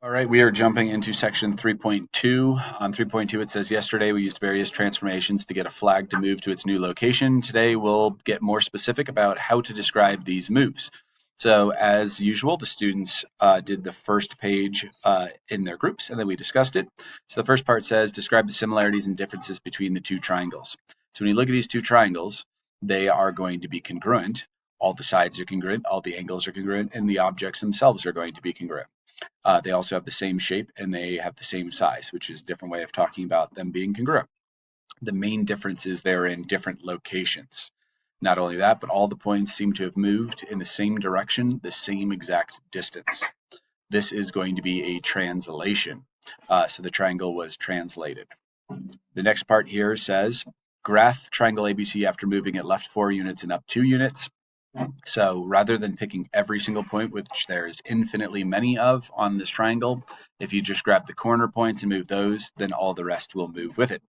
All right, we are jumping into section 3.2. On 3.2, it says yesterday we used various transformations to get a flag to move to its new location. Today we'll get more specific about how to describe these moves. So as usual, the students did the first page in their groups, and then we discussed it. So the first part says describe the similarities and differences between the two triangles. So when you look at these two triangles, they are going to be congruent. All the sides are congruent, all the angles are congruent, and the objects themselves are going to be congruent. They also have the same shape and they have the same size, which is a different way of talking about them being congruent. The main difference is they're in different locations. Not only that, but all the points seem to have moved in the same direction, the same exact distance. This is going to be a translation. So the triangle was translated. The next part here says graph triangle ABC after moving it left 4 units and up 2 units. So rather than picking every single point, which there's infinitely many of on this triangle, if you just grab the corner points and move those, then all the rest will move with it.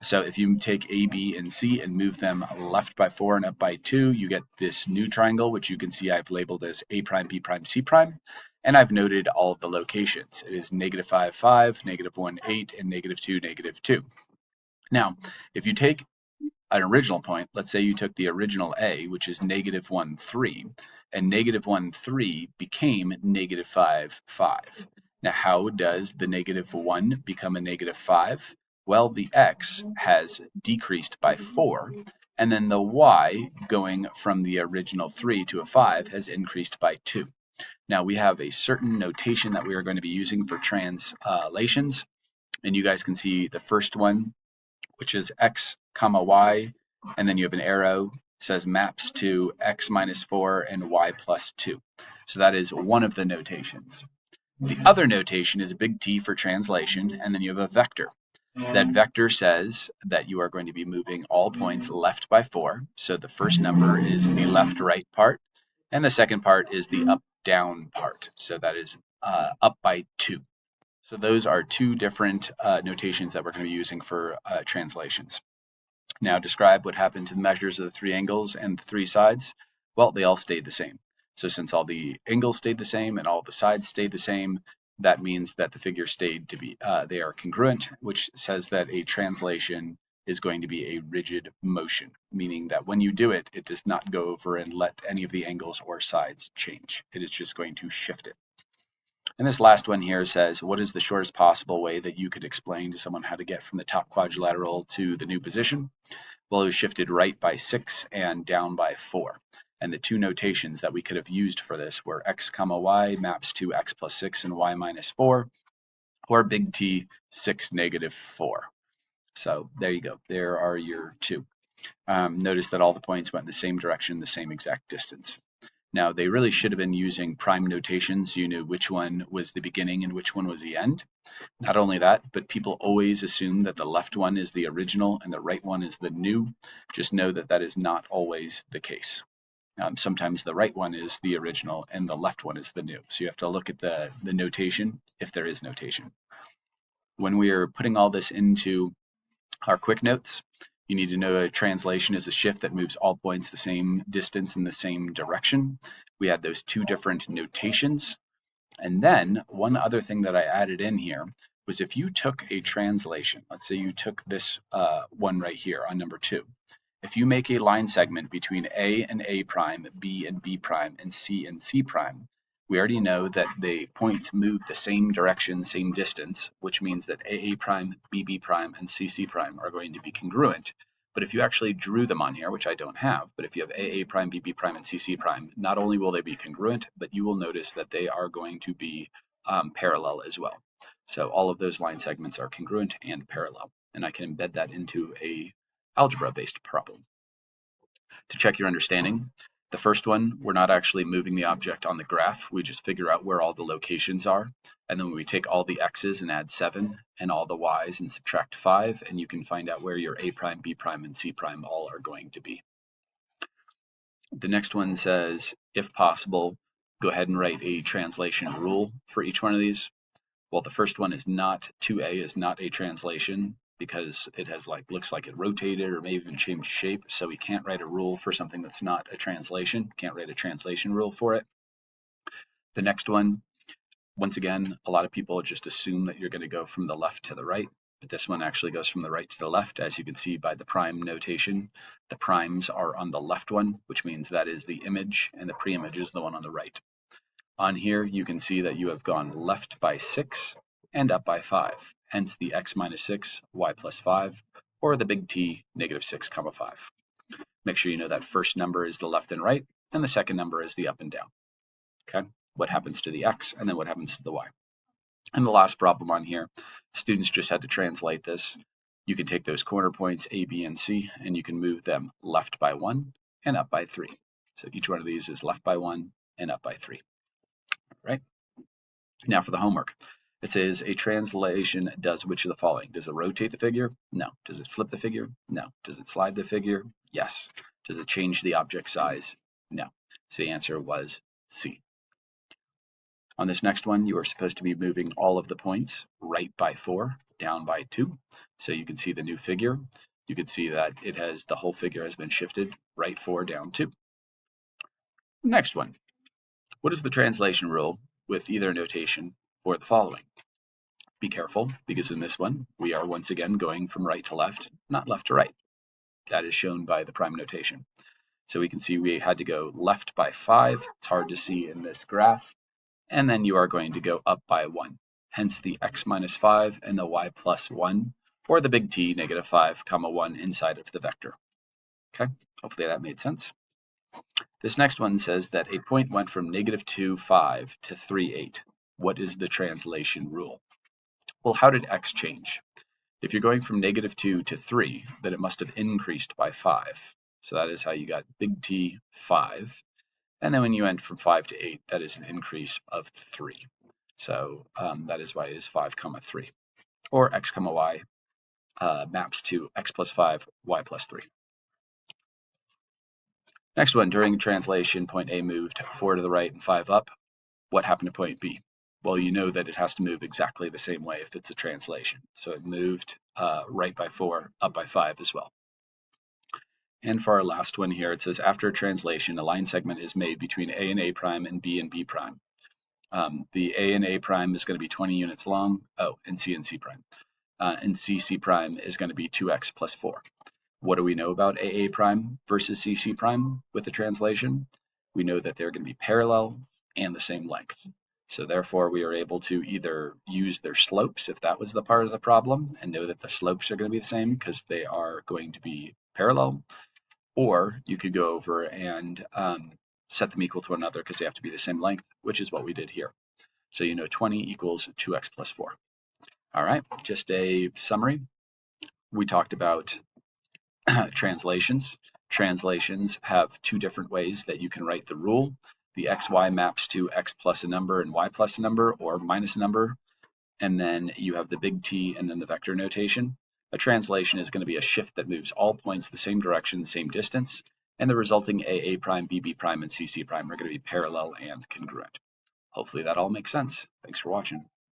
So if you take A, B, and C and move them left by 4 and up by 2, you get this new triangle, which you can see I've labeled as A prime, B prime, C prime. And I've noted all of the locations. It is -5, 5, -1, 8, and -2, -2. Now, if you take an original point, let's say you took the original A, which is -1, 3, and -1, 3 became -5, 5. Now, how does the -1 become a -5? Well, the x has decreased by 4, and then the y, going from the original 3 to a 5, has increased by 2. Now, we have a certain notation that we are going to be using for translations, and you guys can see the first one, which is x comma y, and then you have an arrow says maps to x minus 4 and y plus 2. So that is one of the notations. The other notation is a big T for translation, and then you have a vector. That vector says that you are going to be moving all points left by 4. So the first number is the left-right part, and the second part is the up-down part. So that is up by 2. So those are two different notations that we're going to be using for translations. Now describe what happened to the measures of the three angles and the three sides. Well, they all stayed the same. So since all the angles stayed the same and all the sides stayed the same, that means that the figures stayed to be, they are congruent, which says that a translation is going to be a rigid motion, meaning that when you do it, it does not go over and let any of the angles or sides change. It is just going to shift it. And this last one here says, what is the shortest possible way that you could explain to someone how to get from the top quadrilateral to the new position? Well, it was shifted right by 6 and down by 4. And the two notations that we could have used for this were x comma y maps to x plus 6 and y minus 4, or big T 6 negative 4. So there you go. There are your two. Notice that all the points went in the same direction, the same exact distance. Now, they really should have been using prime notation so you knew which one was the beginning and which one was the end. Not only that, but people always assume that the left one is the original and the right one is the new. Just know that that is not always the case. Sometimes the right one is the original and the left one is the new. So you have to look at the notation if there is notation. When we are putting all this into our quick notes, you need to know a translation is a shift that moves all points the same distance in the same direction. We had those two different notations. And then one other thing that I added in here was if you took a translation, let's say you took this one right here on number 2. If you make a line segment between A and A prime, B and B prime, and C and C prime, we already know that the points move the same direction, same distance, which means that AA prime, BB prime, and CC prime are going to be congruent. But if you actually drew them on here, which I don't have, but if you have AA prime, BB prime, and CC prime, not only will they be congruent, but you will notice that they are going to be parallel as well. So all of those line segments are congruent and parallel, and I can embed that into a algebra-based problem. To check your understanding, the first one, we're not actually moving the object on the graph. We just figure out where all the locations are. And then we take all the x's and add 7 and all the y's and subtract 5, and you can find out where your A prime, B prime, and C prime all are going to be. The next one says, if possible, go ahead and write a translation rule for each one of these. Well, the first one is not, 2A is not a translation because it has looks like it rotated or may even changed shape. So we can't write a rule for something that's not a translation. Can't write a translation rule for it. The next one, Once again, a lot of people just assume that you're going to go from the left to the right, but this one actually goes from the right to the left. As you can see by the prime notation, the primes are on the left one, which means that is the image, and the pre-image is the one on the right. On here, you can see that you have gone left by 6 and up by 5, hence the x minus 6, y plus 5, or the big T, negative 6, 5. Make sure you know that first number is the left and right, and the second number is the up and down. Okay, what happens to the x, and then what happens to the y. And the last problem on here, students just had to translate this. You can take those corner points A, B, and C, and you can move them left by 1 and up by 3. So each one of these is left by 1 and up by 3. Right? Now for the homework. It says a translation does which of the following? Does it rotate the figure? No. Does it flip the figure? No. Does it slide the figure? Yes. Does it change the object size? No. So the answer was C. On this next one, you are supposed to be moving all of the points right by 4, down by 2. So you can see the new figure. You can see that it has, the whole figure has been shifted right 4, down 2. Next one. What is the translation rule with either notation for the following? Be careful, because in this one, we are once again going from right to left, not left to right. That is shown by the prime notation. So we can see we had to go left by 5. It's hard to see in this graph. And then you are going to go up by 1. Hence the x minus 5 and the y plus 1, or the big T, negative 5, 1 inside of the vector. Okay, hopefully that made sense. This next one says that a point went from negative 2, 5 to 3, 8. What is the translation rule? Well, how did x change? If you're going from negative 2 to 3, then it must have increased by 5. So that is how you got big T, 5. And then when you went from 5 to 8, that is an increase of 3. So that is why it is 5, 3. Or x, y maps to x plus 5, y plus 3. Next one, during translation, point A moved 4 to the right and 5 up. What happened to point B? Well, you know that it has to move exactly the same way if it's a translation. So it moved right by 4, up by 5 as well. And for our last one here, it says after a translation, a line segment is made between A and A prime and B and B prime. The A and A prime is going to be 20 units long. Oh, and C prime. And C prime is going to be 2x plus 4. What do we know about AA prime versus CC prime with the translation? We know that they're going to be parallel and the same length. So therefore, we are able to either use their slopes, if that was the part of the problem, and know that the slopes are going to be the same because they are going to be parallel, or you could go over and set them equal to one another because they have to be the same length, which is what we did here. So you know 20 equals 2x plus 4. All right, just a summary. We talked about translations. Translations have two different ways that you can write the rule. The xy maps to x plus a number and y plus a number or minus a number. And then you have the big T and then the vector notation. A translation is going to be a shift that moves all points the same direction, same distance, and the resulting AA prime, BB prime, and CC prime are going to be parallel and congruent. Hopefully that all makes sense. Thanks for watching.